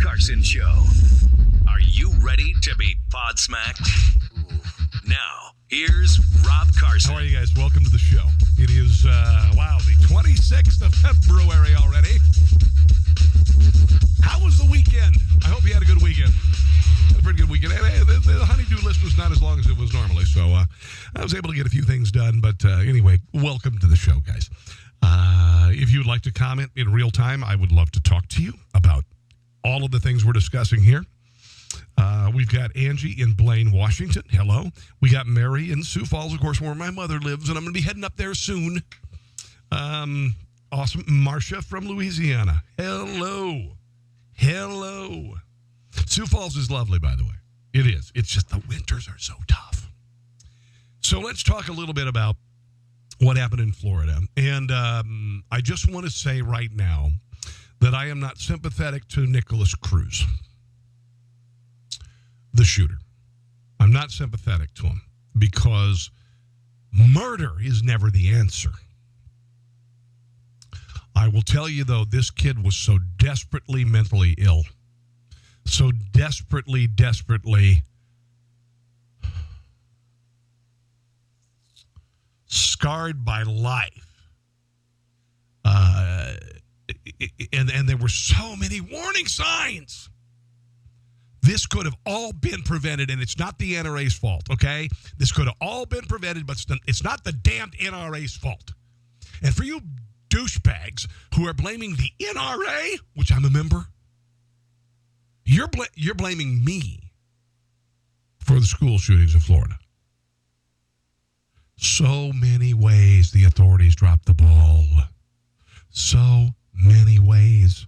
Carson Show. Are you ready to be podsmacked? Now, here's Rob Carson. How are you guys? Welcome to the show. It is, the 26th of February already. How was the weekend? I hope you had a good weekend. Had a pretty good weekend. Hey, the honeydew list was not as long as it was normally, so I was able to get a few things done. But anyway, welcome to the show, guys. If you'd like to comment in real time, I would love to talk to you about all of the things we're discussing here. We've got Angie in Blaine, Washington. Hello. We got Mary in Sioux Falls, of course, where my mother lives, and I'm going to be heading up there soon. Awesome. Marcia from Louisiana. Hello. Hello. Sioux Falls is lovely, by the way. It is. It's just the winters are so tough. So let's talk a little bit about what happened in Florida. And I just want to say right now that I am not sympathetic to Nicholas Cruz, the shooter. I'm not sympathetic to him because murder is never the answer. I will tell you, though, this kid was so desperately mentally ill, so desperately scarred by life. And there were so many warning signs. This could have all been prevented, and it's not the NRA's fault, okay? This could have all been prevented, but it's not the damned NRA's fault. And for you douchebags who are blaming the NRA, which I'm a member, you're blaming me for the school shootings in Florida. So many ways the authorities dropped the ball. So many ways.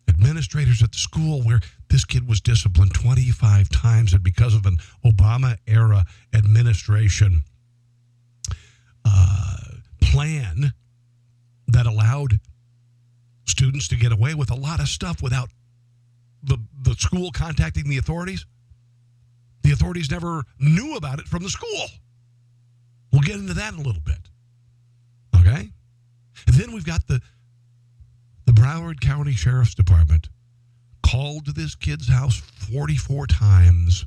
Administrators at the school where this kid was disciplined 25 times, and because of an Obama-era administration plan that allowed students to get away with a lot of stuff without the school contacting the authorities. The authorities never knew about it from the school. We'll get into that in a little bit. Okay? And then we've got the Broward County Sheriff's Department called to this kid's house 44 times.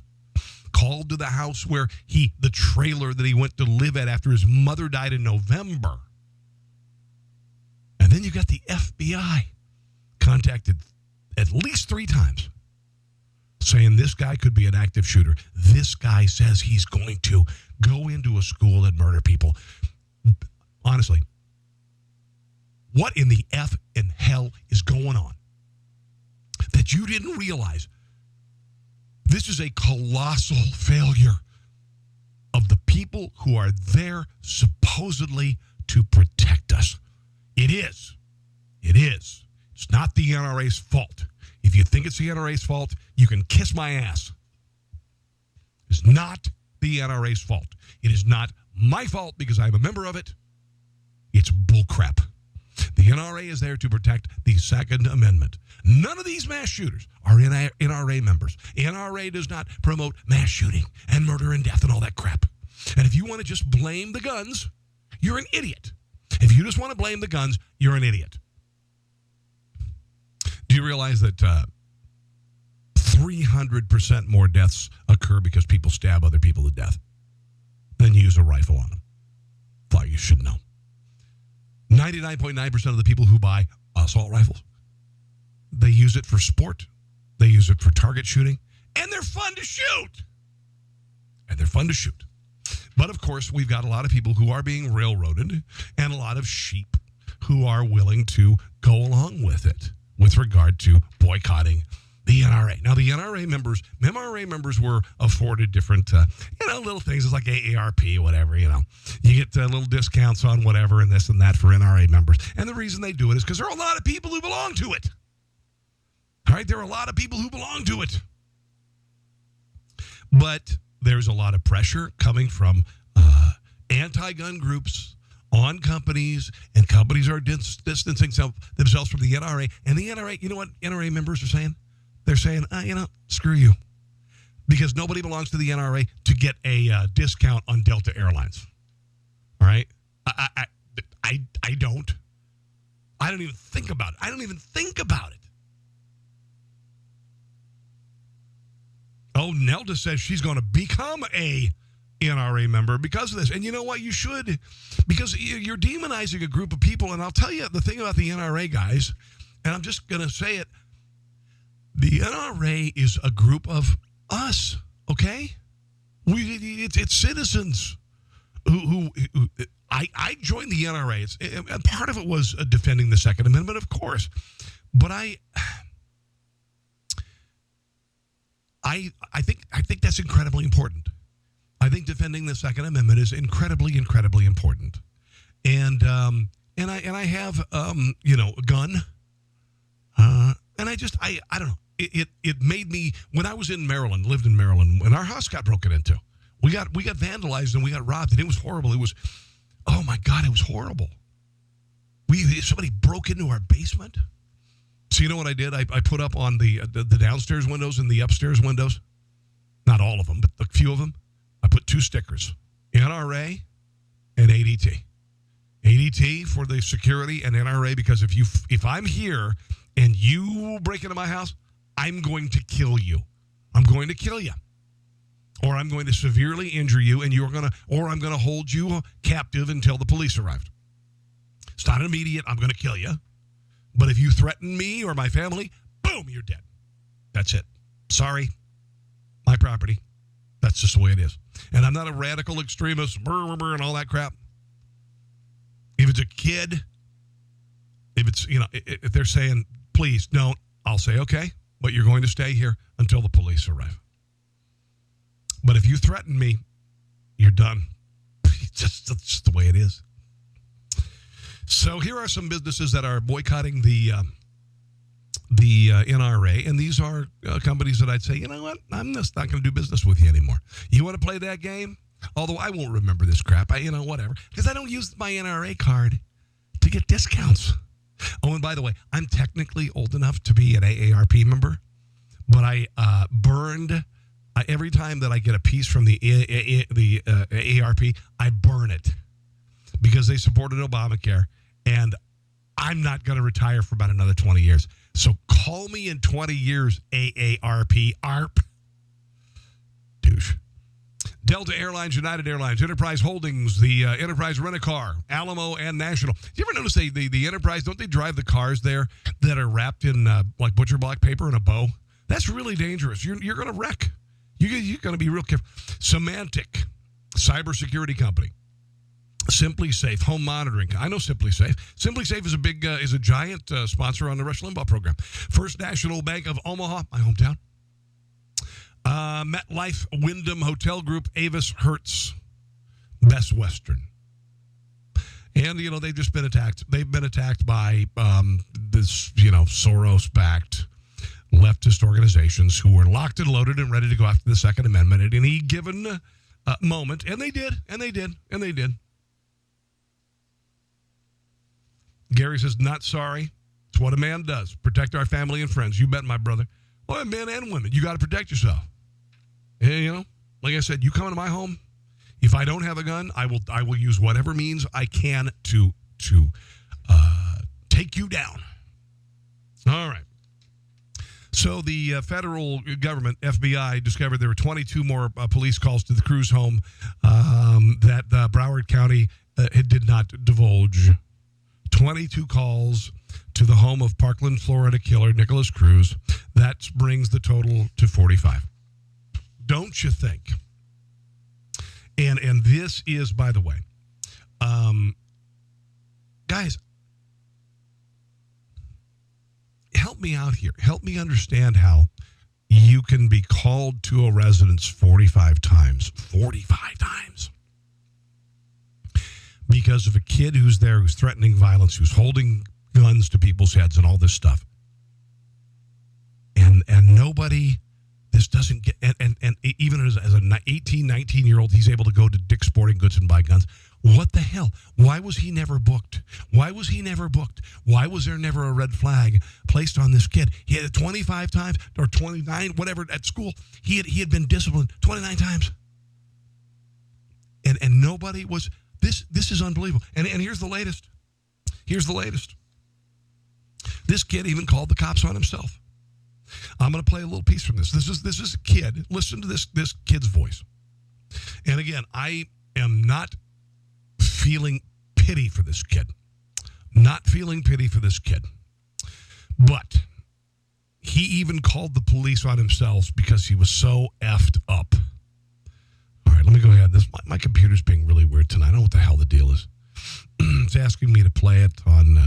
Called to the house where the trailer that he went to live at after his mother died in November. And then you got the FBI contacted at least 3 times saying this guy could be an active shooter. This guy says he's going to go into a school and murder people. Honestly, what in the F and hell is going on that you didn't realize? This is a colossal failure of the people who are there supposedly to protect us. It is. It is. It's not the NRA's fault. If you think it's the NRA's fault, you can kiss my ass. It's not the NRA's fault. It is not my fault because I'm a member of it. It's bullcrap. The NRA is there to protect the Second Amendment. None of these mass shooters are NRA members. NRA does not promote mass shooting and murder and death and all that crap. And if you want to just blame the guns, you're an idiot. If you just want to blame the guns, you're an idiot. Do you realize that 300% more deaths occur because people stab other people to death than use a rifle on them? Thought you should know. 99.9% of the people who buy assault rifles, they use it for sport, they use it for target shooting, and they're fun to shoot. But, of course, we've got a lot of people who are being railroaded and a lot of sheep who are willing to go along with it with regard to boycotting the NRA. Now, the NRA members were afforded different, little things. It's like AARP, whatever, You get little discounts on whatever and this and that for NRA members. And the reason they do it is because there are a lot of people who belong to it. All right? There are a lot of people who belong to it. But there's a lot of pressure coming from anti-gun groups on companies, and companies are distancing themselves from the NRA. And the NRA, you know what NRA members are saying? They're saying, screw you. Because nobody belongs to the NRA to get a discount on Delta Airlines. All right? I don't. I don't even think about it. Oh, Nelda says she's going to become a NRA member because of this. And you know what? You should, because you're demonizing a group of people. And I'll tell you the thing about the NRA, guys, and I'm just going to say it. The NRA is a group of us, okay? It's citizens who I joined the NRA. And part of it was defending the Second Amendment, of course. But I think that's incredibly important. I think defending the Second Amendment is incredibly, incredibly important. And I have a gun. And I don't know. It made me, when I was in Maryland, lived in Maryland, when our house got broken into, we got vandalized and we got robbed, and it was horrible. It was, oh my God, it was horrible. Somebody broke into our basement. So you know what I did? I put up on the downstairs windows and the upstairs windows, not all of them, but a few of them, I put 2 stickers, NRA and ADT. ADT for the security and NRA because if I'm here and you break into my house, I'm going to kill you. I'm going to kill you. Or I'm going to severely injure you, and or I'm going to hold you captive until the police arrived. It's not immediate. I'm going to kill you. But if you threaten me or my family, boom, you're dead. That's it. Sorry. My property. That's just the way it is. And I'm not a radical extremist, and all that crap. If it's a kid, if they're saying, please don't, I'll say, okay, but you're going to stay here until the police arrive. But if you threaten me, you're done. That's just the way it is. So here are some businesses that are boycotting the NRA, and these are companies that I'd say, you know what, I'm just not going to do business with you anymore. You want to play that game? Although I won't remember this crap, whatever, because I don't use my NRA card to get discounts. Oh, and by the way, I'm technically old enough to be an AARP member, but I burned every time that I get a piece from the AARP, I burn it because they supported Obamacare, and I'm not going to retire for about another 20 years. So call me in 20 years, AARP, ARP. Douche. Delta Airlines, United Airlines, Enterprise Holdings, the Enterprise Rent-A-Car, Alamo, and National. Do you ever notice the Enterprise, don't they drive the cars there that are wrapped in like butcher block paper and a bow? That's really dangerous. You're going to wreck. You're going to be real careful. Symantec, cybersecurity company. Simply Safe, home monitoring. I know Simply Safe. Simply Safe is a giant sponsor on the Rush Limbaugh program. First National Bank of Omaha, my hometown. MetLife, Wyndham Hotel Group, Avis, Hertz, Best Western. And, they've just been attacked. They've been attacked by this, Soros-backed leftist organizations who were locked and loaded and ready to go after the Second Amendment at any given moment. And they did. Gary says, not sorry. It's what a man does. Protect our family and friends. You bet, my brother. Well, men and women, you got to protect yourself. And, like I said, you come into my home. If I don't have a gun, I will use whatever means I can to take you down. All right. So the federal government, FBI, discovered there were 22 more police calls to the Cruz home that Broward County did not divulge. 22 calls to the home of Parkland, Florida killer Nicholas Cruz. That brings the total to 45. Don't you think? And this is, by the way, guys, help me out here. Help me understand how you can be called to a residence 45 times. 45 times. Because of a kid who's there, who's threatening violence, who's holding guns to people's heads and all this stuff. And nobody, this doesn't get, and even as an 18, 19-year-old, he's able to go to Dick's Sporting Goods and buy guns. What the hell? Why was he never booked? Why was there never a red flag placed on this kid? He had it 25 times or 29, whatever, at school. He had been disciplined 29 times. And nobody was, this is unbelievable. And here's the latest. This kid even called the cops on himself. I'm going to play a little piece from this. This is a kid. Listen to this kid's voice. And again, I am not feeling pity for this kid. Not feeling pity for this kid. But he even called the police on himself because he was so effed up. All right, let me go ahead. My computer's being really weird tonight. I don't know what the hell the deal is. It's asking me to play it on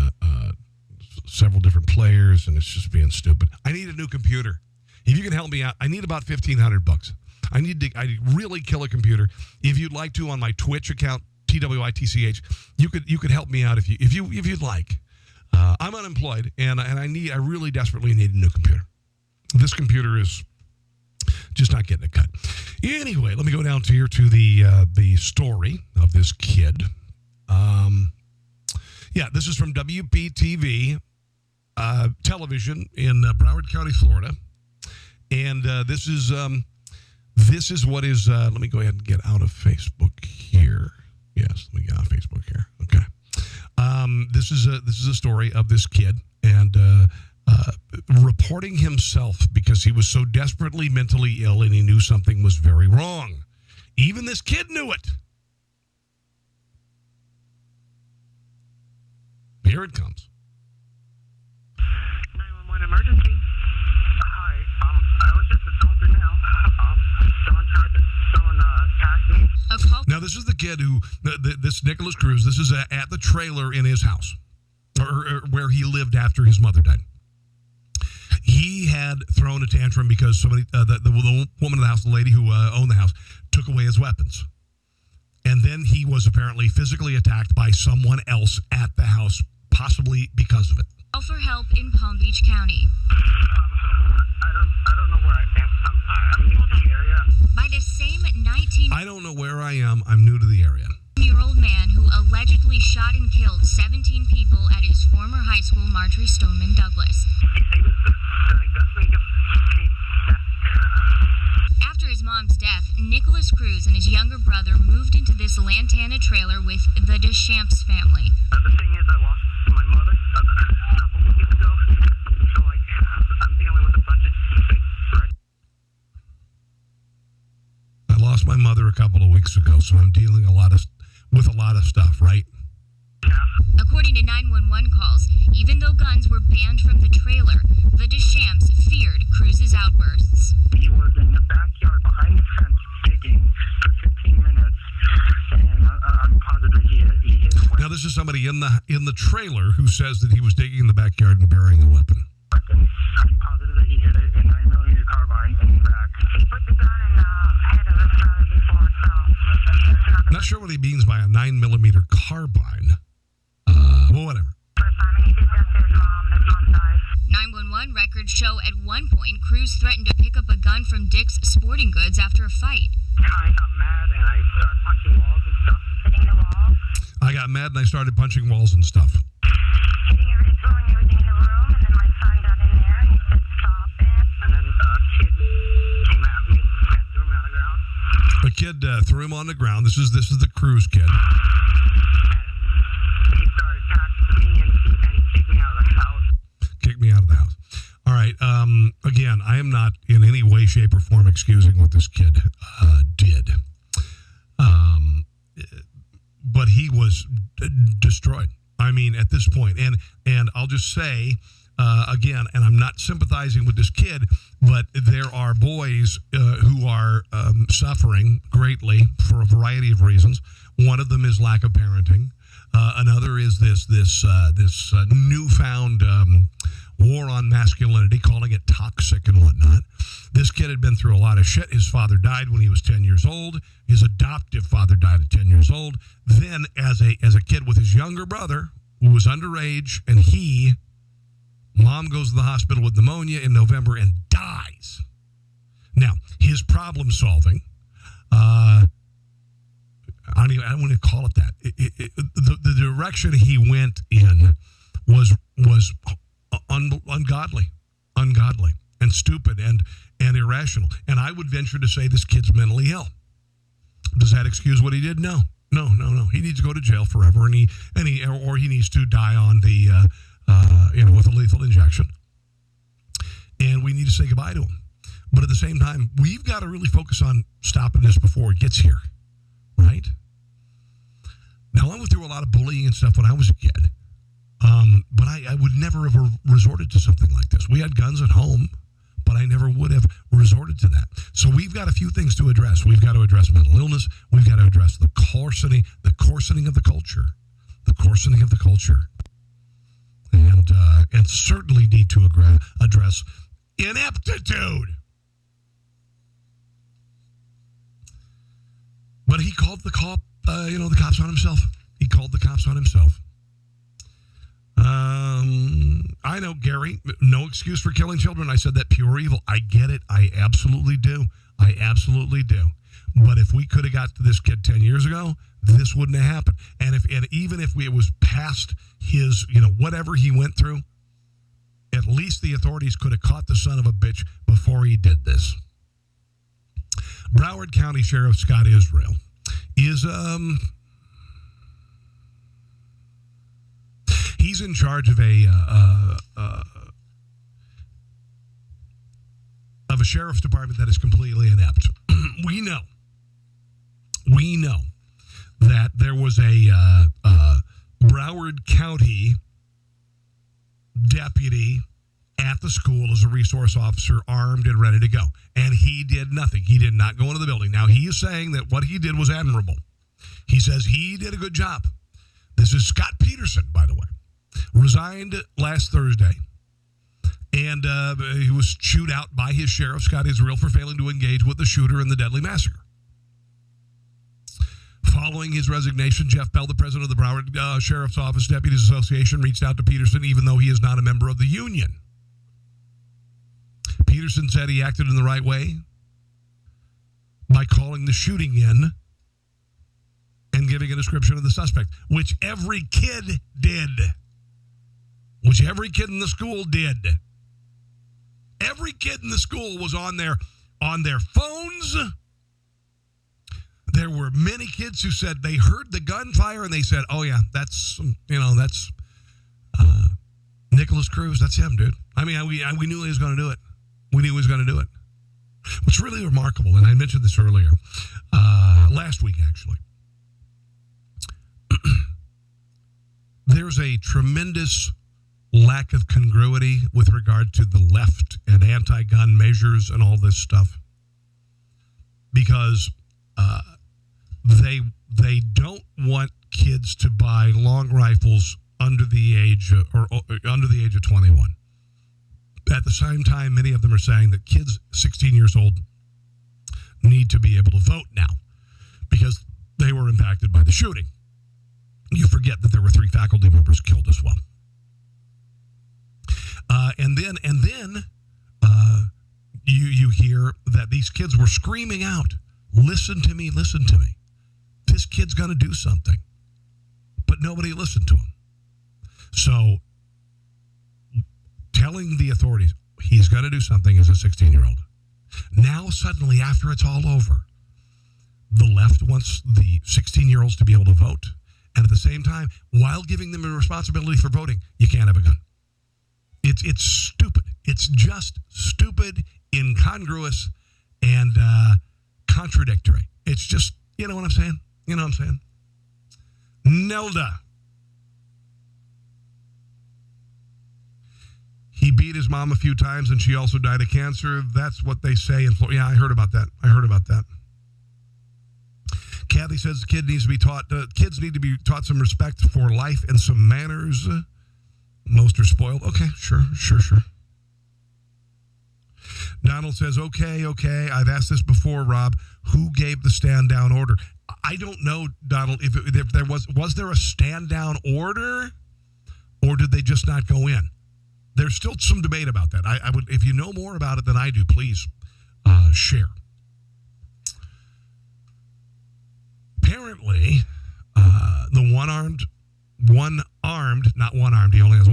several different players, and it's just being stupid. I need a new computer. If you can help me out, I need about $1,500. I really kill a computer. If you'd like to, on my Twitch account, TWITCH, you could help me out if you'd like. I'm unemployed, and I really desperately need a new computer. This computer is just not getting it cut. Anyway, let me go down to the story of this kid. This is from WPTV television in Broward County, Florida, and this is what is. Let me go ahead and get out of Facebook here. Yes, let me get out of Facebook here. Okay. This is a story of this kid and reporting himself because he was so desperately mentally ill and he knew something was very wrong. Even this kid knew it. Here it comes. 911 emergency. Hi. I was just assaulted now. Someone attacked me. Now, this is the kid who, this Nicholas Cruz, this is at the trailer in his house, or where he lived after his mother died. He had thrown a tantrum because somebody, the woman in the house, the lady who owned the house, took away his weapons. And then he was apparently physically attacked by someone else at the house, possibly because of it. Call for help in Palm Beach County. I don't know where I am. I'm new to the area. By the same 19... I don't know where I am. I'm new to the area. ...year-old man who allegedly shot and killed 17 people at his former high school, Marjorie Stoneman Douglas. After his mom's death, Nicholas Cruz and his younger brother moved into this Lantana trailer with the Deschamps family. The thing is, I lost my mother a couple weeks ago, so I'm dealing with a bunch of things, right? I lost my mother a couple of weeks ago, so I'm dealing with a lot of stuff, right? Yeah. According to 911 calls, even though guns were banned from the trailer, the Deschamps feared Cruz's outbursts. He was in the backyard behind the fence digging for 15 minutes, and I'm positive he hit a weapon. Now, this is somebody in the trailer who says that he was digging in the backyard and burying a weapon. I'm positive that he hit a 9mm carbine in the back. He put the gun in the head of his brother before it fell. Not sure what he means by a 9mm carbine. Well, whatever. First time he did that to his mom died. 911 records show at one point Cruz threatened to pick up a gun from Dick's Sporting Goods after a fight. I got mad and I started punching walls and stuff. Hitting the wall. I got mad and I started punching walls and stuff. Throwing everything in the room, and then my son got in there and he said, "Stop it." And then the kid came at me and threw me on the ground. The kid threw him on the ground. This is the Cruz kid. And he started attacking me and he kicked me out of the house. Kicked me out of the house. All right. Again, I am not in any way, shape, or form excusing what this kid did. But he was destroyed. I mean, at this point, and I'll just say again, and I'm not sympathizing with this kid, but there are boys who are suffering greatly for a variety of reasons. One of them is lack of parenting. Another is this newfound war on masculinity, calling it toxic and whatnot. This kid had been through a lot of shit. His father died when he was 10 years old. His adoptive father died at 10 years old. Then, as a kid with his younger brother, who was underage, and mom goes to the hospital with pneumonia in November and dies. Now, his problem solving, I don't want to call it that. The direction he went in was ungodly, and stupid, and irrational. And I would venture to say this kid's mentally ill. Does that excuse what he did? No. He needs to go to jail forever, or he needs to die on the with a lethal injection. And we need to say goodbye to them. But at the same time, we've got to really focus on stopping this before it gets here, right? Now, I went through a lot of bullying and stuff when I was a kid, but I would never have resorted to something like this. We had guns at home, but I never would have resorted to that. So we've got a few things to address. We've got to address mental illness. We've got to address the coarsening of the culture, and certainly need to address ineptitude. But he called the cops on himself. He called the cops on himself. I know, Gary, no excuse for killing children. I said that pure evil. I get it. I absolutely do. But if we could have got to this kid 10 years ago, this wouldn't have happened. And even if it was past his, whatever he went through, at least the authorities could have caught the son of a bitch before he did this. Broward County Sheriff Scott Israel is he's in charge of a sheriff's department that is completely inept. We know that there was a Broward County deputy at the school as a resource officer, armed and ready to go. And he did nothing. He did not go into the building. Now, he is saying that what he did was admirable. He says he did a good job. This is Scott Peterson, by the way. Resigned last Thursday. And he was chewed out by his sheriff, Scott Israel, for failing to engage with the shooter in the deadly massacre. Following his resignation, Jeff Bell, the president of the Broward Sheriff's Office Deputies Association, reached out to Peterson, even though he is not a member of the union. Peterson said he acted in the right way by calling the shooting in and giving a description of the suspect, which every kid did. Which every kid in the school did. Every kid in the school was on their phones. There were many kids who said they heard the gunfire and they said, "Oh yeah, that's Nicholas Cruz. That's him, dude." I mean, we knew he was going to do it. We knew he was going to do it. What's really remarkable, and I mentioned this earlier, last week actually, there's a tremendous lack of congruity with regard to the left and anti-gun measures and all this stuff, because they don't want kids to buy long rifles under the age of 21. At the same time, many of them are saying that kids 16 years old need to be able to vote now because they were impacted by the shooting. You forget that there were 3 faculty members killed as well. And then you hear that these kids were screaming out, listen to me. This kid's going to do something. But nobody listened to him. So telling the authorities he's going to do something as a 16-year-old. Now suddenly, after it's all over, the left wants the 16-year-olds to be able to vote. And at the same time, while giving them a responsibility for voting, you can't have a gun. It's stupid. It's just stupid, incongruous, and contradictory. It's just, you know what I'm saying? Nelda. He beat his mom a few times, and she also died of cancer. That's what they say in Florida. Yeah, I heard about that. Kathy says kids need to be taught some respect for life and some manners. Most are spoiled. Okay, sure. Donald says, okay. I've asked this before, Rob. Who gave the stand down order? I don't know, Donald, if there was there a stand down order, or did they just not go in? There's still some debate about that. I would, if you know more about it than I do, please share. Apparently, the he only has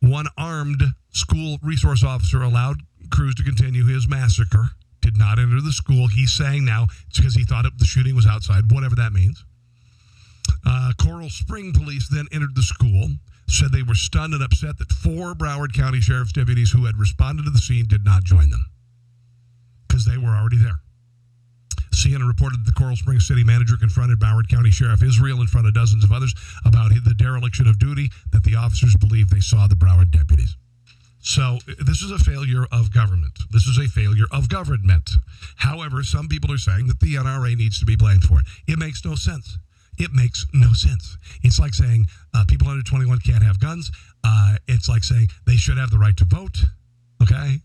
one armed school resource officer allowed Cruz to continue his massacre, did not enter the school. He's saying now it's because he thought the shooting was outside, whatever that means. Coral Spring police then entered the school. said they were stunned and upset that 4 Broward County Sheriff's deputies who had responded to the scene did not join them because they were already there. CNN reported that the Coral Springs city manager confronted Broward County Sheriff Israel in front of dozens of others about the dereliction of duty that the officers believed they saw the Broward deputies. So this is a failure of government. This is a failure of government. However, some people are saying that the NRA needs to be blamed for it. It makes no sense. It makes no sense. It's like saying people under 21 can't have guns. It's like saying they should have the right to vote. Okay?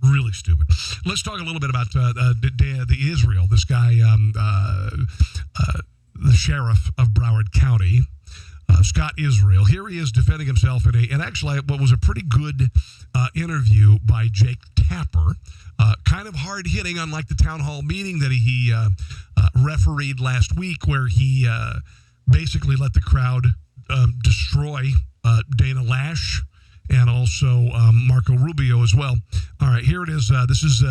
Really stupid. Let's talk a little bit about the Israel, this guy, the sheriff of Broward County, Scott Israel. Here he is defending himself in actually what was a pretty good interview by Jake Tapper. Kind of hard-hitting, unlike the town hall meeting that he refereed last week, where he basically let the crowd destroy Dana Lash and also Marco Rubio as well. All right, here it is. This is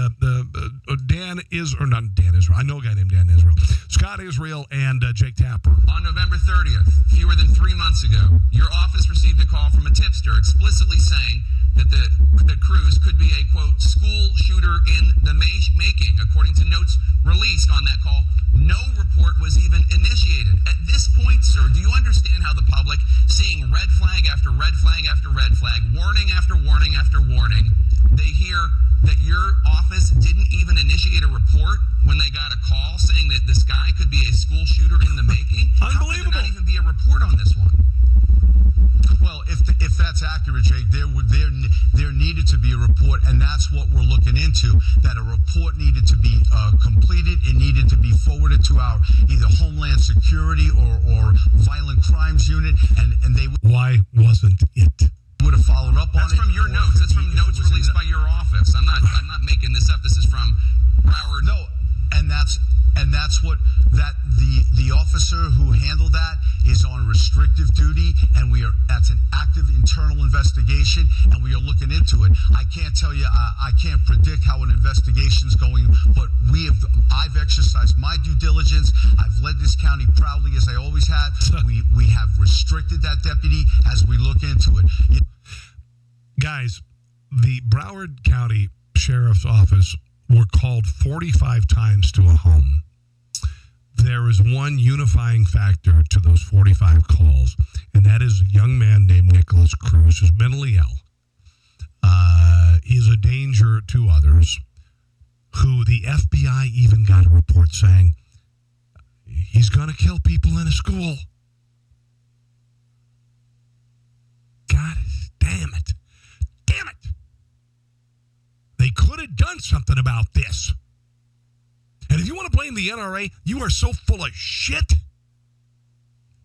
Dan Israel, or not Dan Israel. I know a guy named Dan Israel. Scott Israel and Jake Tapper. On November 30th, fewer than 3 months ago, your office received a call from a tipster explicitly saying that the Cruz could be a, quote, school shooter in the making. According to notes released on that call, no report was even initiated. At this point, sir, do you understand how the public, seeing red flag after red flag after red flag, warning after warning after warning, they hear that your office didn't even initiate a report when they got a call saying that this guy could be a school shooter in the making? Unbelievable. How could there not even be a report on this one? Well, if that's accurate, Jake, there needed to be a report, and that's what we're looking into. That a report needed to be completed. It needed to be forwarded to our either Homeland Security or Violent Crimes Unit, and they. Why wasn't it? Would have followed up on it. That's from your notes. That's from notes released by your office. I'm not making this up. This is from Broward. No, and that's what the officer who handled that is on restrictive duty, and that's an active internal investigation, and we are looking into it. I can't tell you, I can't predict how an investigation's going, but I've exercised my due diligence. I've led this county proudly, as I always have. We have restricted that deputy as we look into it. Guys, the Broward County Sheriff's Office were called 45 times to a home. There is one unifying factor to those 45 calls, and that is a young man named Nicholas Cruz who's mentally ill. He's a danger to others, who the FBI even got a report saying he's going to kill people in a school. God damn it. Damn it. They could have done something about this. And if you want to blame the NRA, you are so full of shit.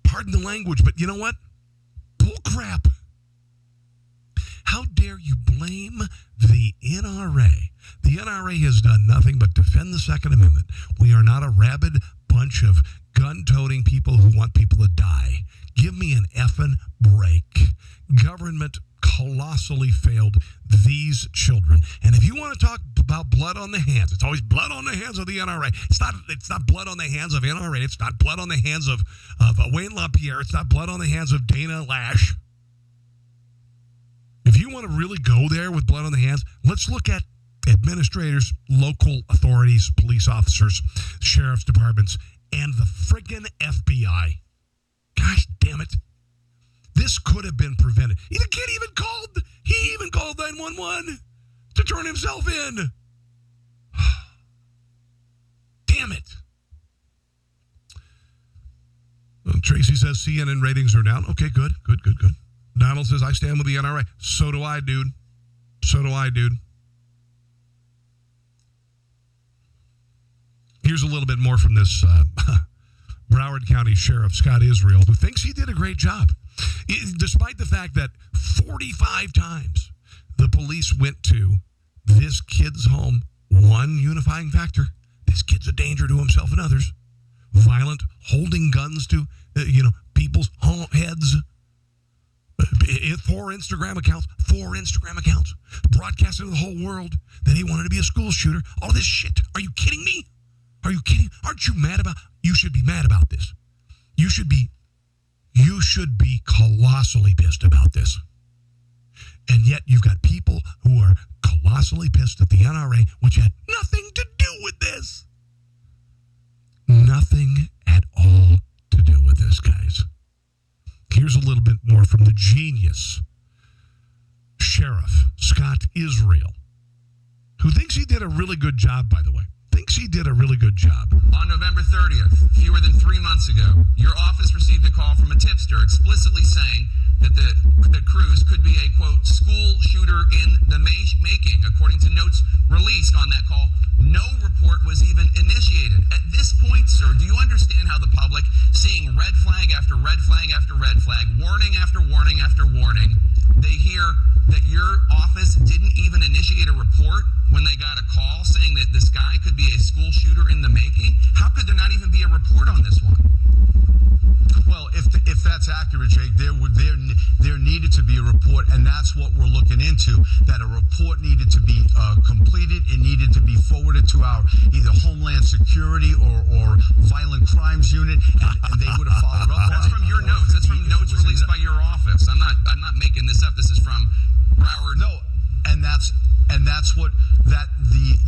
Pardon the language, but you know what? Bull crap. How dare you blame the NRA? The NRA has done nothing but defend the Second Amendment. We are not a rabid bunch of gun-toting people who want people to die. Give me an effing break. Government colossally failed these children. And if you want to talk about blood on the hands, it's always blood on the hands of the NRA. It's not blood on the hands of NRA. It's not blood on the hands of Wayne LaPierre. It's not blood on the hands of Dana Lash. If you want to really go there with blood on the hands, let's look at administrators, local authorities, police officers, sheriff's departments, and the friggin' FBI. Gosh damn it. This could have been prevented. The kid even called 911 to turn himself in. Damn it. Well, Tracy says CNN ratings are down. Okay, good. Donald says, I stand with the NRA. So do I, dude. Here's a little bit more from this Broward County Sheriff, Scott Israel, who thinks he did a great job. Despite the fact that 45 times the police went to this kid's home, one unifying factor: this kid's a danger to himself and others. Violent, holding guns to people's heads. 4 Instagram accounts, broadcasting to the whole world that he wanted to be a school shooter. All this shit. Are you kidding me? Are you kidding? Aren't you mad about? You should be mad about this. You should be You should be colossally pissed about this. And yet you've got people who are colossally pissed at the NRA, which had nothing to do with this. Nothing at all to do with this, guys. Here's a little bit more from the genius Sheriff Scott Israel, who thinks he did a really good job, by the way. Thinks he did a really good job. On November 30th, fewer than 3 months ago, your office received a call from a tipster explicitly saying that the cruise could be a, quote, school shooter in the making. According to notes released on that call, no report was even initiated. At this point, sir, do you understand how the public, seeing red flag after red flag after red flag, warning after warning after warning, they hear that your office didn't even initiate a report when they got a call saying that this guy could be a school shooter in the making? How could there not even be a report on this one? Well, if that's accurate, Jake, there needed to be a report, and that's what we're looking into. That a report needed to be completed. It needed to be forwarded to our either Homeland Security or Violent Crimes Unit, and they would have followed up. That's from your notes. That's from notes released by your office. I'm not making this up. This is from Broward. No, and that's what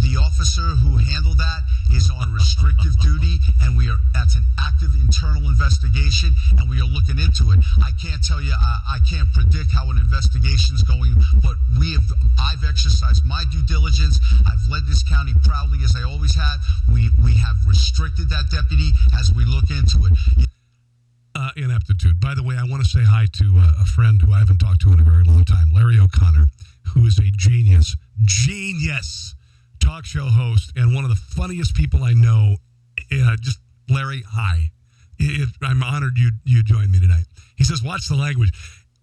the officer who handled that is on restrictive duty, and that's an active internal investigation, and we are looking into it. I can't tell you, I can't predict how an investigation's going, but I've exercised my due diligence. I've led this county proudly, as I always have. We have restricted that deputy as we look into it. Ineptitude. By the way, I want to say hi to a friend who I haven't talked to in a very long time, Larry O'Connor, who is a genius talk show host and one of the funniest people I know. Just Larry, hi. I'm honored you joined me tonight. He says, watch the language.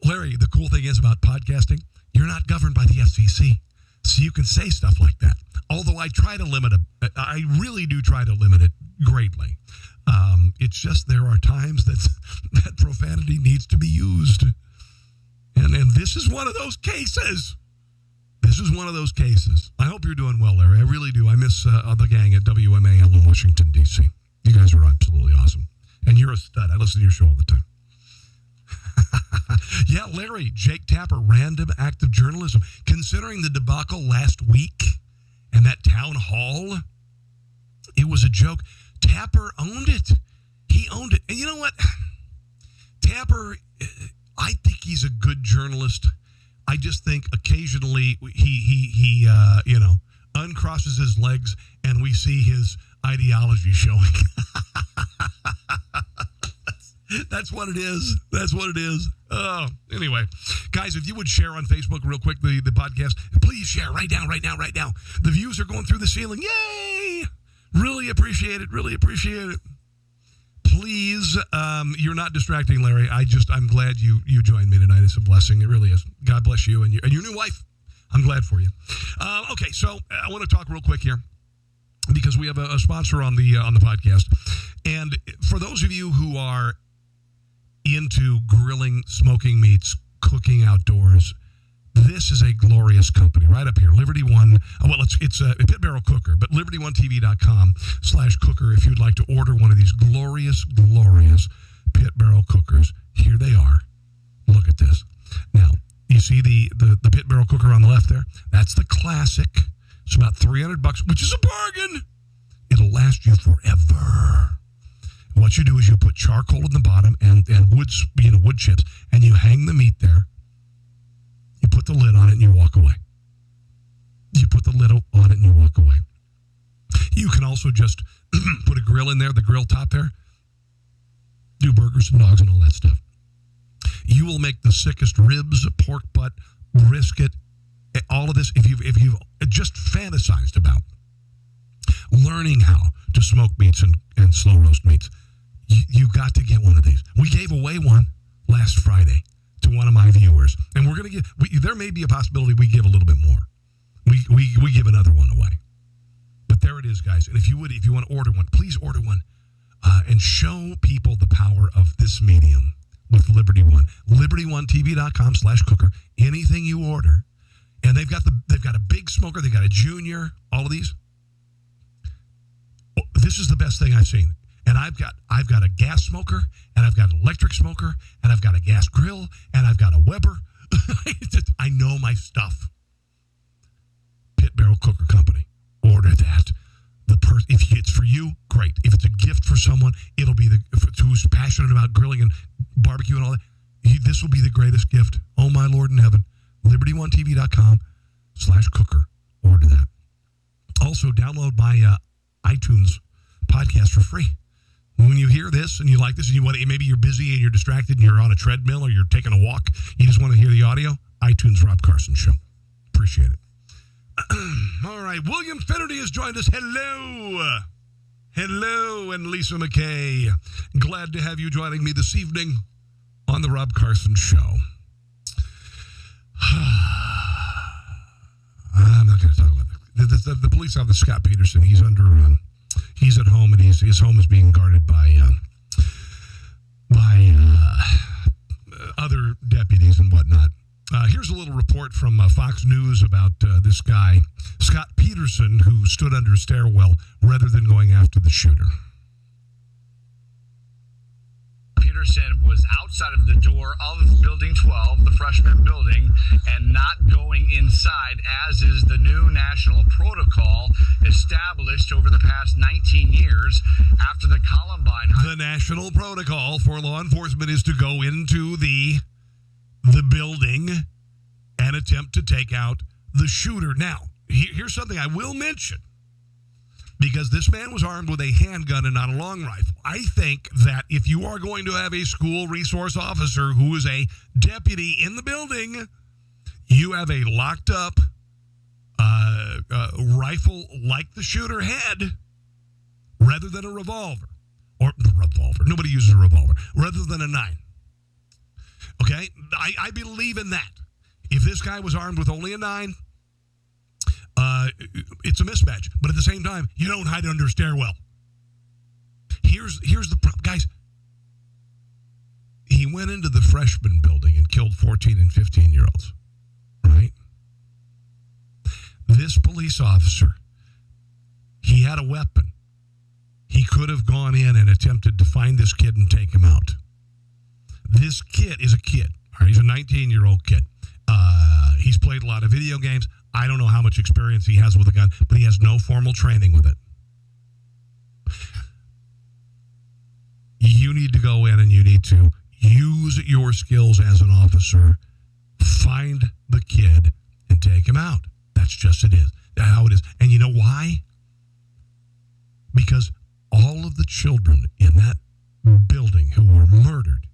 Larry, the cool thing is about podcasting, you're not governed by the FCC, so you can say stuff like that. Although I try to limit it, I really do try to limit it greatly. It's just there are times that profanity needs to be used. And this is one of those cases. This is one of those cases. I hope you're doing well, Larry. I really do. I miss the gang at WMAL in Washington, D.C. You guys are absolutely awesome. And you're a stud. I listen to your show all the time. Yeah, Larry, Jake Tapper, random act of journalism. Considering the debacle last week and that town hall, it was a joke. Tapper owned it. He owned it. And you know what? Tapper, I think he's a good journalist. I just think occasionally he uncrosses his legs and we see his ideology showing. That's what it is. That's what it is. Oh, anyway, guys, if you would share on Facebook real quick the podcast, please share right now. The views are going through the ceiling. Yay! Really appreciate it. Really appreciate it. Please, you're not distracting, Larry. I'm glad you joined me tonight. It's a blessing. It really is. God bless you and your new wife. I'm glad for you. Okay, so I want to talk real quick here because we have a sponsor on the podcast. And for those of you who are into grilling, smoking meats, cooking outdoors, this is a glorious company right up here. Liberty One. Well, it's a pit barrel cooker, but liberty1tv.com/cooker if you'd like to order one of these glorious pit barrel cookers. Here they are. Look at this. Now, you see the pit barrel cooker on the left there? That's the classic. It's about $300, which is a bargain. It'll last you forever. What you do is you put charcoal in the bottom and wood chips, and you hang the meat there. You put the lid on it and you walk away. You put the lid on it and you walk away. You can also just put a grill in there, the grill top there. Do burgers and dogs and all that stuff. You will make the sickest ribs, pork butt, brisket, all of this. If you've just fantasized about learning how to smoke meats and slow roast meats, you got to get one of these. We gave away one last Friday to one of my viewers, and we're going to there may be a possibility we give a little bit more. We give another one away. But there it is, guys. And if you want to order one, please order one and show people the power of this medium with Liberty One. liberty1tv.com/cooker. Anything you order, and they've got a big smoker, they've got a junior, all of these. This is the best thing I've seen. And I've got a gas smoker, and I've got an electric smoker, and I've got a gas grill, and I've got a Weber. I know my stuff. Pit Barrel Cooker Company. Order that. If it's for you, great. If it's a gift for someone, it'll be who's passionate about grilling and barbecue and all that. This will be the greatest gift. Oh, my Lord in heaven. LibertyOneTV.com/cooker. Order that. Also, download my iTunes podcast for free. When you hear this and you like this and you want to, maybe you're busy and you're distracted and you're on a treadmill or you're taking a walk, you just want to hear the audio, iTunes Rob Carson Show. Appreciate it. All right, William Finnerty has joined us. Hello. Hello, and Lisa McKay. Glad to have you joining me this evening on the Rob Carson Show. I'm not going to talk about it. The police officer, Scott Peterson, he's at home, and his home is being guarded by other deputies and whatnot. Here's a little report from Fox News about this guy, Scott Peterson, who stood under a stairwell rather than going after the shooter. Peterson was outside of the door of Building 12, the freshman building, and not going inside, as is the new national protocol established over the past 19 years after the Columbine. The national protocol for law enforcement is to go into the building and attempt to take out the shooter. Now, here's something I will mention, because this man was armed with a handgun and not a long rifle. I think that if you are going to have a school resource officer who is a deputy in the building, you have a locked up rifle like the shooter had, rather than a revolver. Or the revolver. Nobody uses a revolver. Rather than a 9. Okay? I believe in that. If this guy was armed with only a 9, it's a mismatch. But at the same time, you don't hide under a stairwell. Here's the problem. Guys, he went into the freshman building and killed 14 and 15-year-olds. Right? This police officer, he had a weapon. He could have gone in and attempted to find this kid and take him out. This kid is a kid. All right, he's a 19-year-old kid. He's played a lot of video games. I don't know how much experience he has with a gun, but he has no formal training with it. You need to go in and you need to use your skills as an officer, find the kid, and take him out. That's just it is. That's how it is. And you know why? Because all of the children in that building who were murdered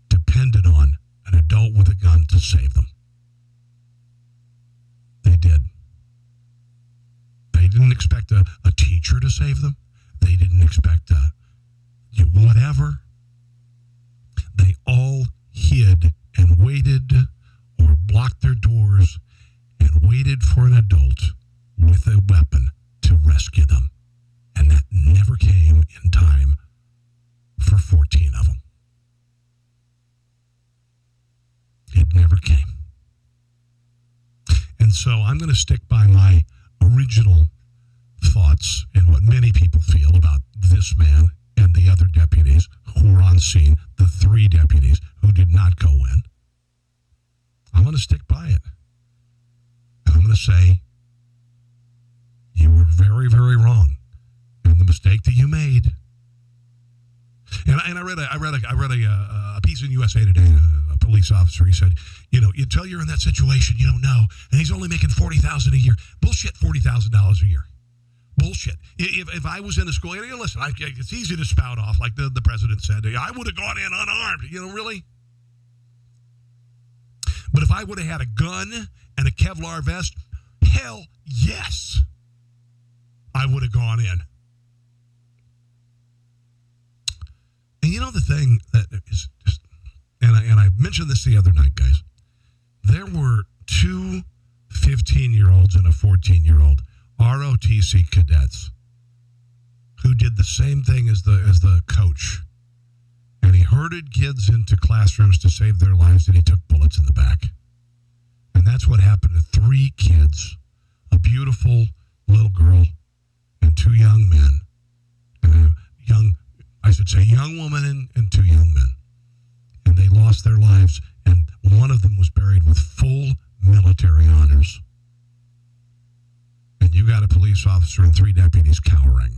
depended on an adult with a gun to save them. They did. They didn't expect a teacher to save them. They didn't expect whatever. They all hid and waited or blocked their doors and waited for an adult with a weapon to rescue them. And that never came in time for 14 of them. It never came. And so I'm going to stick by my original thoughts and what many people feel about this man and the other deputies who were on scene, the 3 deputies who did not go in. I'm going to stick by it. And I'm going to say, you were very, very wrong. And the mistake that you made. And I read a piece in USA Today, a police officer, he said, until you're in that situation, you don't know. And he's only making $40,000 a year. Bullshit, $40,000 a year. Bullshit. If I was in a school, listen, it's easy to spout off, like the president said. I would have gone in unarmed. Really? But if I would have had a gun and a Kevlar vest, hell yes, I would have gone in. And the thing that is just, and I mentioned this the other night, guys, there were 2 15-year-olds and a 14-year-old ROTC cadets who did the same thing as the coach. And he herded kids into classrooms to save their lives, and he took bullets in the back. And that's what happened to 3 kids, a beautiful little girl and 2 young men, and a young It's a young woman and two young men. And they lost their lives, and one of them was buried with full military honors. And you got a police officer and 3 deputies cowering.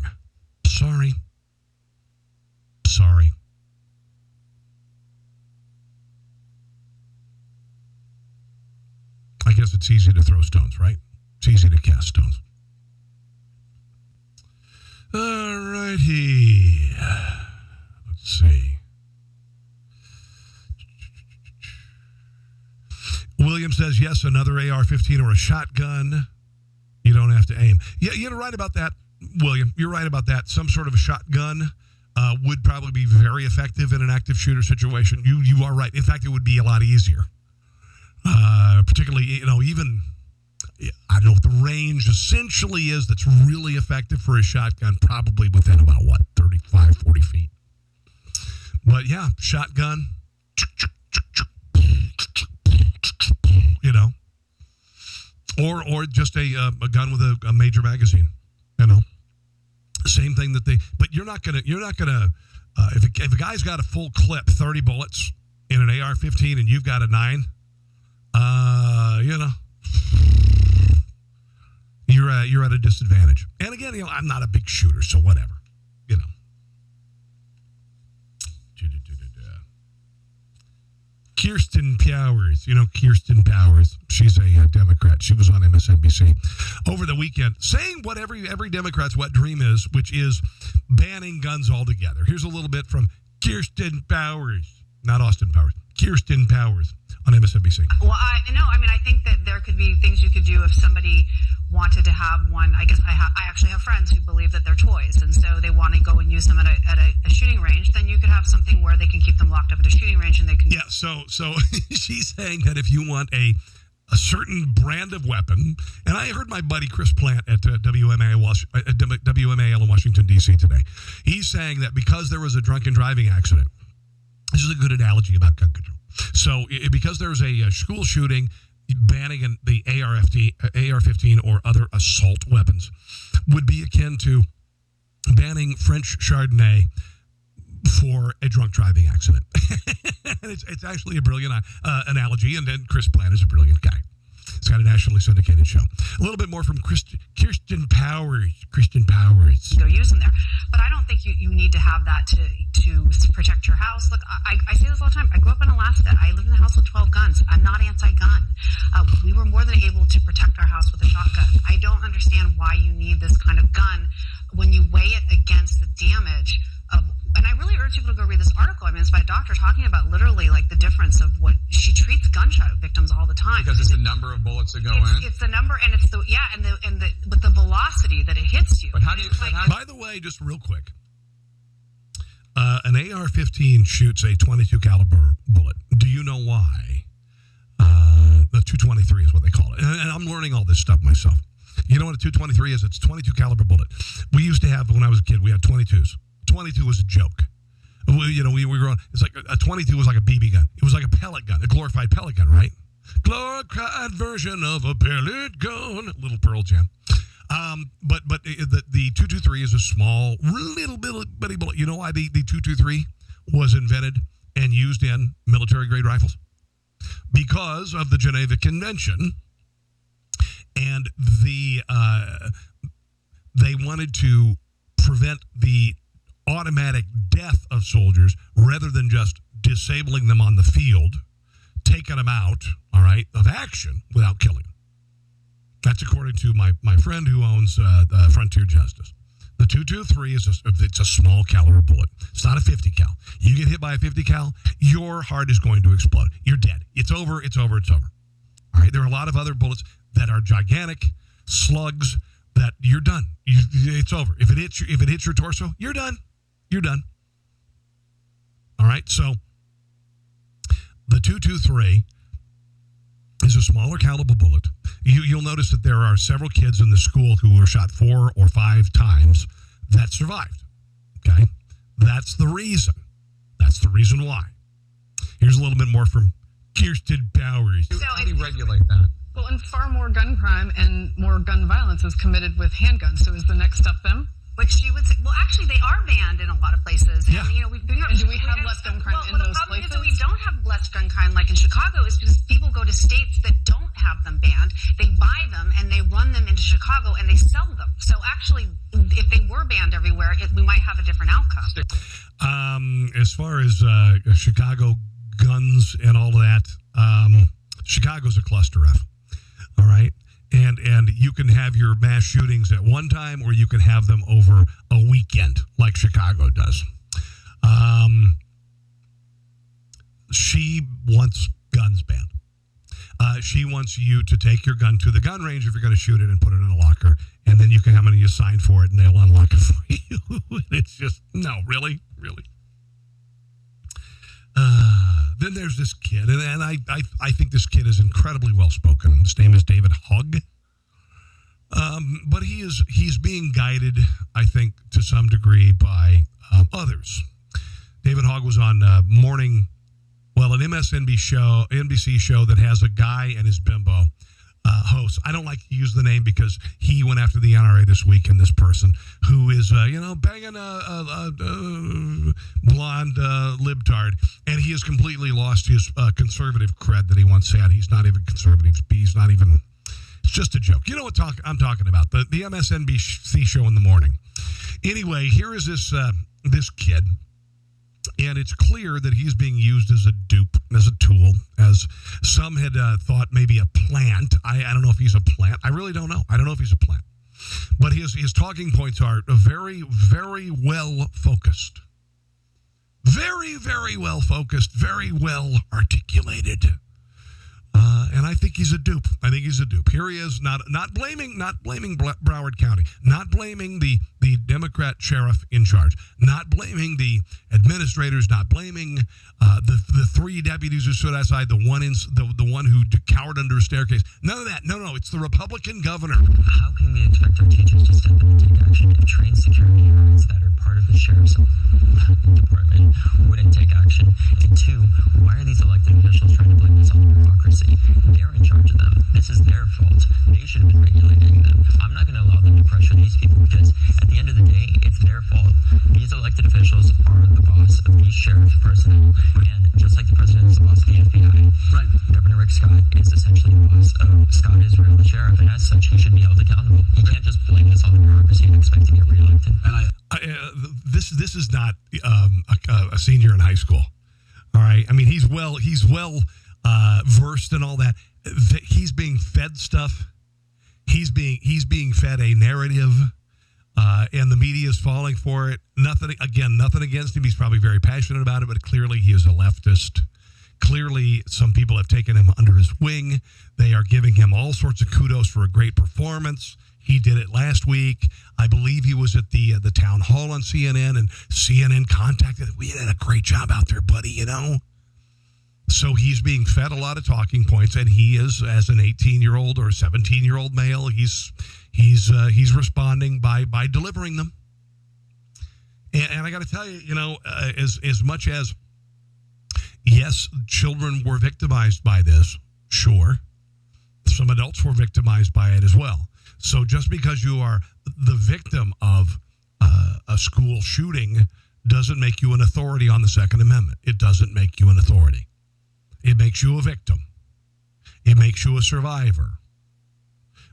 Sorry. I guess it's easy to throw stones, right? It's easy to cast stones. All righty. Let's see. William says, yes, another AR-15 or a shotgun. You don't have to aim. Yeah, you're right about that, William. You're right about that. Some sort of a shotgun would probably be very effective in an active shooter situation. You are right. In fact, it would be a lot easier. Particularly, even, I don't know what the range essentially is that's really effective for a shotgun, probably within about, 35, 40 feet. But, yeah, shotgun, or just a gun with a major magazine, Same thing but you're not gonna, if a guy's got a full clip, 30 bullets in an AR-15 and you've got a 9, you're at a disadvantage. And again, I'm not a big shooter, so whatever, Kirsten Powers, Kirsten Powers. She's a Democrat. She was on MSNBC over the weekend saying what every Democrat's wet dream is, which is banning guns altogether. Here's a little bit from Kirsten Powers, not Austin Powers. Kirsten Powers on MSNBC. Well, I think that there could be things you could do if somebody wanted to have one. I guess I actually have friends who believe that they're toys, and so they want to go and use them at a shooting range. Then you could have something where they can keep them locked up at a shooting range, and they can. Yeah. So she's saying that if you want a certain brand of weapon, and I heard my buddy Chris Plant at WMAL in Washington D.C. today. He's saying that because there was a drunken driving accident. This is a good analogy about gun control. So because there's a school shooting, banning the AR-15 or other assault weapons would be akin to banning French Chardonnay for a drunk driving accident. It's actually a brilliant analogy, and then Chris Plant is a brilliant guy. It's got a nationally syndicated show. A little bit more from Kirsten Powers. Go use them there. But I don't think you need to have that to protect your house. Look, I say this all the time. I grew up in Alaska. I lived in a house with 12 guns. I'm not anti-gun. We were more than able to protect our house with a shotgun. I don't understand why you need this kind of gun when you weigh it against the damage of. And I really urge people to go read this article. It's by a doctor talking about literally like the difference of what she treats gunshot victims all the time. Because it's the number of bullets that go in. It's the number, and it's but the velocity that it hits you. But how do you? By the way, just real quick, an AR-15 shoots a 22 caliber bullet. Do you know why? The 223 is what they call it, and I'm learning all this stuff myself. You know what a 223 is? It's a 22 caliber bullet. We used to have, when I was a kid, we had 22s. 22 was a joke. We were on, it's like a 22 was like a BB gun. It was like a pellet gun, a glorified pellet gun, right? Glorified version of a pellet gun. Little Pearl Jam. But the 223 is a small, little bitty bullet. You know why the 223 was invented and used in military grade rifles? Because of the Geneva Convention, and they wanted to prevent the automatic death of soldiers rather than just disabling them on the field, taking them out, all right, of action without killing. That's according to my friend who owns Frontier Justice. The 223 it's a small caliber bullet. It's not a 50 cal. You get hit by a 50 cal, your heart is going to explode. You're dead. It's over. All right. There are a lot of other bullets that are gigantic slugs that you're done. It's over. If it hits your torso, you're done. You're done. All right. So the 223 is a smaller caliber bullet. You'll notice that there are several kids in the school who were shot 4 or 5 times that survived. Okay? That's the reason. That's the reason why. Here's a little bit more from Kirsten Powers. How do you regulate that? Well, and far more gun crime and more gun violence is committed with handguns. So is the next step them? But she would say, well, actually, they are banned in a lot of places. Yeah. And, you know, And do we have less gun crime in those the problem places? is that we don't have less gun crime like in Chicago is because people go to states that don't have them banned. They buy them and they run them into Chicago and they sell them. So actually, if they were banned everywhere, we might have a different outcome. As far as Chicago guns and all of that, Chicago's a cluster F. All right. And you can have your mass shootings at one time, or you can have them over a weekend, like Chicago does. She wants guns banned. She wants you to take your gun to the gun range if you're going to shoot it and put it in a locker, and then you can have money, you sign for it, and they'll unlock it for you. It's just, no, really? Then there's this kid, and I think this kid is incredibly well spoken. His name is David Hogg, but he's being guided, I think, to some degree by others. David Hogg was on an MSNBC show that has a guy and his bimbo host. I don't like to use the name because he went after the NRA this week, and this person who is, banging a blonde libtard, and he has completely lost his conservative cred that he once had. He's not even conservative. He's not even. It's just a joke. You know what I'm talking about? The MSNBC show in the morning. Anyway, here is this kid. And it's clear that he's being used as a dupe, as a tool, as some had thought maybe a plant. I don't know if he's a plant. I really don't know. I don't know if he's a plant. But his talking points are very, very well focused. Very, very well focused, very well articulated. And I think he's a dupe. Here he is, not blaming Broward County, not blaming the Democrat sheriff in charge, not blaming the administrators, not blaming the three deputies who stood outside, the one who cowered under a staircase. None of that. No, it's the Republican governor. How can we expect our teachers to step in and take action if trained security units that are part of the sheriff's department wouldn't take action? And two, why are these elected officials trying to blame this on the bureaucracy? They're in charge of them. This is their fault. They should have been regulating them. I'm not going to allow them to pressure these people because at the end of the day, it's their fault. These elected officials are the boss of these sheriff personnel, and just like the president is the boss of the FBI, right, Governor Rick Scott is essentially the boss of Scott Israel, the sheriff, and as such, he should be held accountable. He can't just blame this on the bureaucracy and expect to get reelected. This is not a senior in high school. All right, I mean he's well versed in all that. He's being fed stuff. He's being fed a narrative, and the media is falling for it. Nothing against him. He's probably very passionate about it, but clearly he is a leftist. Clearly, some people have taken him under his wing. They are giving him all sorts of kudos for a great performance. He did it last week. I believe he was at the town hall on CNN, and CNN contacted him. We did a great job out there, buddy, you know. So he's being fed a lot of talking points, and he is, as an 18-year-old or 17-year-old male, he's responding by delivering them. And I got to tell you, you know, as much as yes, children were victimized by this, sure, some adults were victimized by it as well. So just because you are the victim of a school shooting doesn't make you an authority on the Second Amendment. It doesn't make you an authority. It makes you a victim. It makes you a survivor.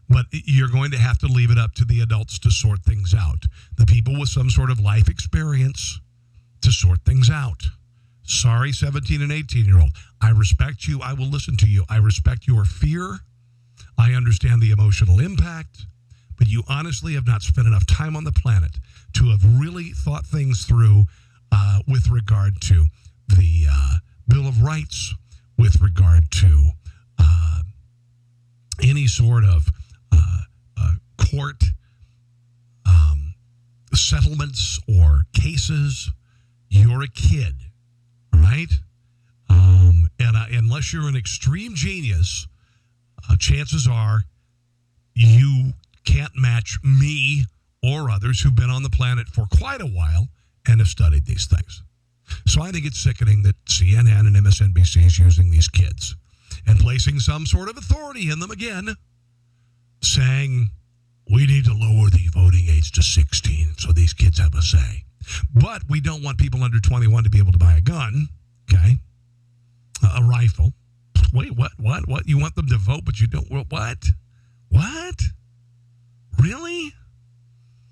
But you're going to have to leave it up to the adults to sort things out. The people with some sort of life experience to sort things out. Sorry, 17 and 18-year-old. I respect you. I will listen to you. I respect your fear. I understand the emotional impact. But you honestly have not spent enough time on the planet to have really thought things through with regard to the Bill of Rights, with regard to any sort of court settlements or cases. You're a kid, right? And unless you're an extreme genius, chances are you can't match me or others who've been on the planet for quite a while and have studied these things. So I think it's sickening that CNN and MSNBC is using these kids and placing some sort of authority in them again, saying we need to lower the voting drinking age to 16, so these kids have a say. But we don't want people under 21 to be able to buy a gun, okay? A rifle. Wait, what? You want them to vote, but you don't? What? Really?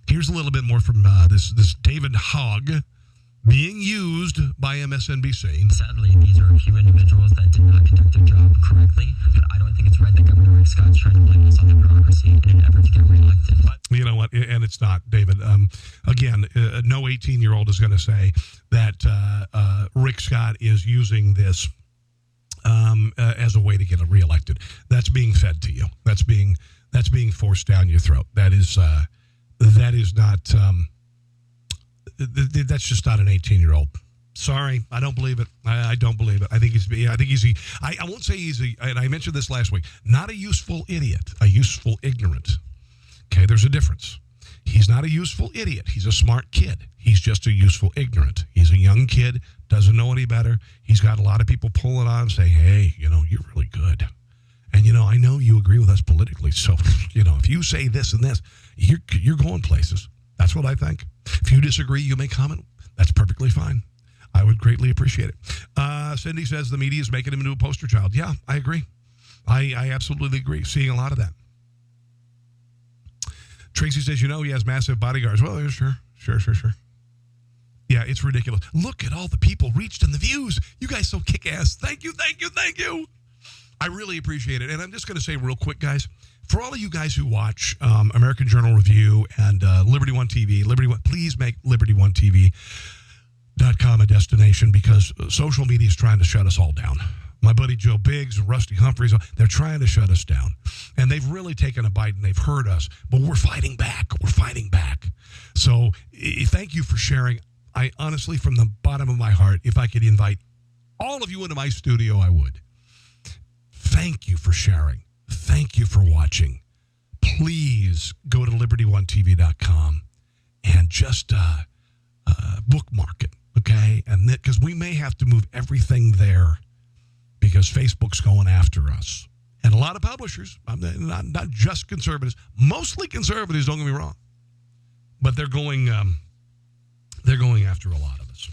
Here's a little bit more from this David Hogg being used by MSNBC. Sadly, these are a few individuals that did not conduct their job correctly, but I don't think it's right that Governor Rick Scott's trying to blame this on the bureaucracy in an effort to get reelected. You know what? And it's not, David. Again, no 18-year-old is going to say that Rick Scott is using this as a way to get reelected. That's being fed to you. That's being forced down your throat. That is not. That's just not an 18-year-old. Sorry, I don't believe it. I don't believe it. I won't say he's and I mentioned this last week. Not a useful idiot. A useful ignorant. Okay, there's a difference. He's not a useful idiot. He's a smart kid. He's just a useful ignorant. He's a young kid, doesn't know any better. He's got a lot of people pulling on him, saying, hey, you're really good. And, I know you agree with us politically. So, if you say this and this, you're going places. That's what I think. If you disagree, you may comment. That's perfectly fine. I would greatly appreciate it. Cindy says the media is making him into a poster child. Yeah, I agree. I absolutely agree. Seeing a lot of that. Tracy says, he has massive bodyguards. Well, yeah, sure. Yeah, it's ridiculous. Look at all the people reached and the views. You guys so kick-ass. Thank you. I really appreciate it. And I'm just going to say real quick, guys, for all of you guys who watch American Journal Review and Liberty One TV, please make LibertyOneTV.com a destination, because social media is trying to shut us all down. My buddy Joe Biggs, Rusty Humphreys, they're trying to shut us down. And they've really taken a bite and they've heard us. But we're fighting back. So thank you for sharing. I honestly, from the bottom of my heart, if I could invite all of you into my studio, I would. Thank you for sharing. Thank you for watching. Please go to LibertyOneTV.com and just bookmark it, okay? And because we may have to move everything there, because Facebook's going after us. And a lot of publishers, not just conservatives, mostly conservatives, don't get me wrong, but they're going after a lot of us.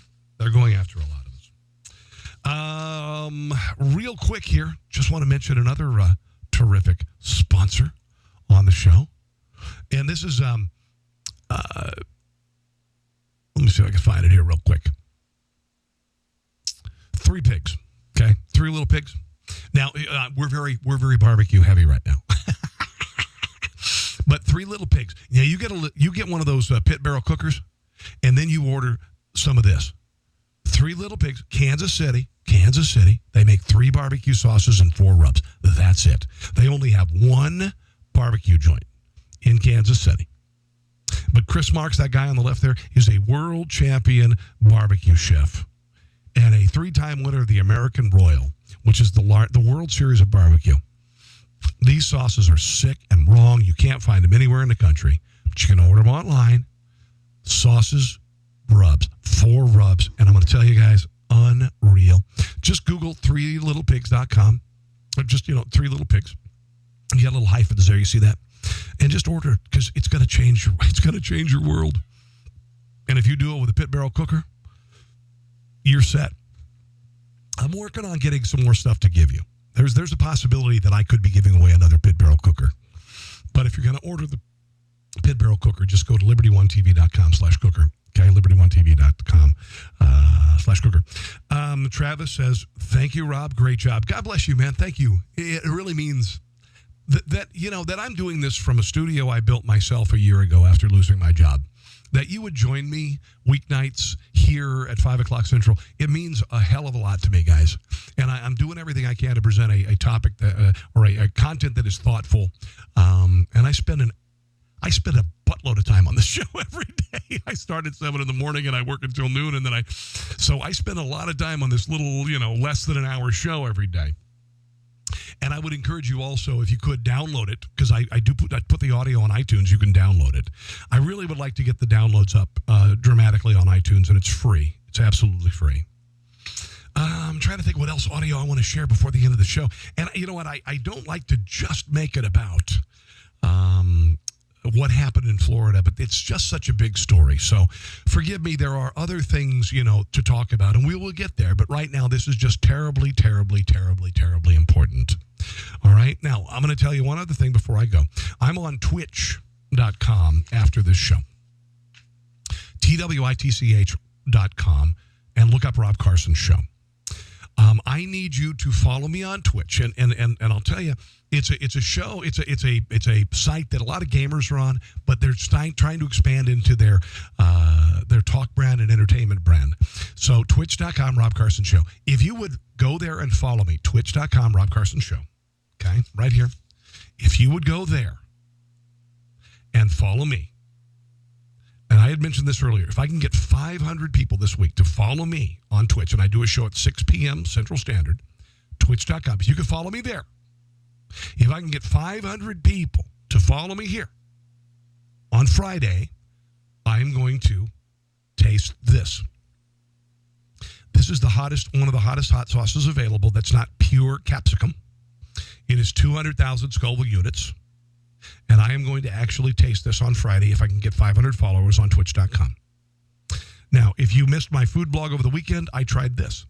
Real quick here, just want to mention another terrific sponsor on the show. And this is, let me see if I can find it here real quick. 3 Pigs. Okay, 3 Little Pigs. Now we're very barbecue heavy right now, but 3 Little Pigs. Yeah, you get one of those pit barrel cookers, and then you order some of this. 3 Little Pigs, Kansas City. They make 3 barbecue sauces and 4 rubs. That's it. They only have 1 barbecue joint in Kansas City. But Chris Marks, that guy on the left there, is a world champion barbecue chef and a 3-time winner of the American Royal, which is the World Series of Barbecue. These sauces are sick and wrong. You can't find them anywhere in the country, but you can order them online. Sauces, rubs, 4 rubs. And I'm going to tell you guys, unreal. Just Google 3littlepigs.com. Or just, 3 Little Pigs. You got little hyphens there. You see that? And just order it, because it's going to change your world. And if you do it with a pit barrel cooker, you're set. I'm working on getting some more stuff to give you. There's a possibility that I could be giving away another pit barrel cooker. But if you're going to order the pit barrel cooker, just go to LibertyOneTV.com/cooker. Okay, LibertyOneTV.com/cooker. Travis says, thank you, Rob. Great job. God bless you, man. Thank you. It really means that I'm doing this from a studio I built myself a year ago after losing my job. That you would join me weeknights here at 5 o'clock Central. It means a hell of a lot to me, guys. And I'm doing everything I can to present a topic or a content that is thoughtful. And I spend a buttload of time on this show every day. I start at 7 in the morning and I work until noon. And so I spend a lot of time on this little, less than an hour show every day. And I would encourage you also, if you could, download it, because I put the audio on iTunes. You can download it. I really would like to get the downloads up dramatically on iTunes, and it's free. It's absolutely free. I'm trying to think what else audio I want to share before the end of the show. And you know what? I don't like to just make it about what happened in Florida, but it's just such a big story. So forgive me, there are other things, to talk about, and we will get there. But right now, this is just terribly, terribly, terribly, terribly important. All right. Now, I'm going to tell you one other thing before I go. I'm on twitch.com after this show. TWITCH.com, and look up Rob Carson Show. I need you to follow me on Twitch, and I'll tell you, it's a show. It's a site that a lot of gamers are on, but they're trying to expand into their talk brand and entertainment brand. So twitch.com Rob Carson Show. If you would go there and follow me, twitch.com Rob Carson Show. Okay, right here. If you would go there and follow me, and I had mentioned this earlier, if I can get 500 people this week to follow me on Twitch, and I do a show at 6 p.m. Central Standard, twitch.com. You can follow me there. If I can get 500 people to follow me here on Friday, I'm going to taste this. This is one of the hottest hot sauces available that's not pure capsicum. It is 200,000 Scoville units. And I am going to actually taste this on Friday if I can get 500 followers on twitch.com. Now, if you missed my food blog over the weekend, I tried this.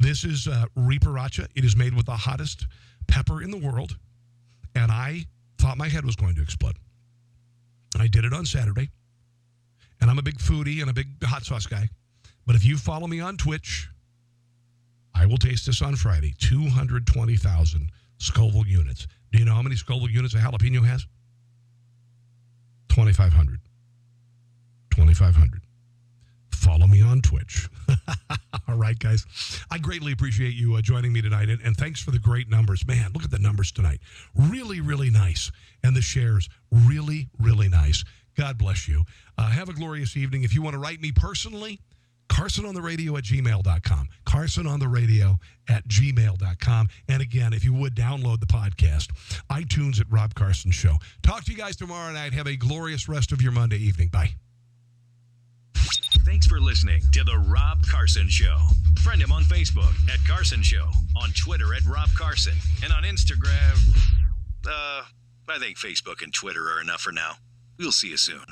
This is Riparacha. It is made with the hottest pepper in the world. And I thought my head was going to explode. I did it on Saturday. And I'm a big foodie and a big hot sauce guy. But if you follow me on Twitch, I will taste this on Friday. 220,000 Scoville units. Do you know how many Scoville units a jalapeno has? 2,500. 2,500. Follow me on Twitch. All right, guys. I greatly appreciate you joining me tonight, and thanks for the great numbers. Man, look at the numbers tonight. Really, really nice. And the shares, really, really nice. God bless you. Have a glorious evening. If you want to write me personally, carsonontheradio@gmail.com. carsonontheradio@gmail.com. And again, if you would download the podcast, iTunes at Rob Carson Show. Talk to you guys tomorrow night. Have a glorious rest of your Monday evening. Bye. Thanks for listening to The Rob Carson Show. Friend him on Facebook at Carson Show, on Twitter at Rob Carson, and on Instagram, I think Facebook and Twitter are enough for now. We'll see you soon.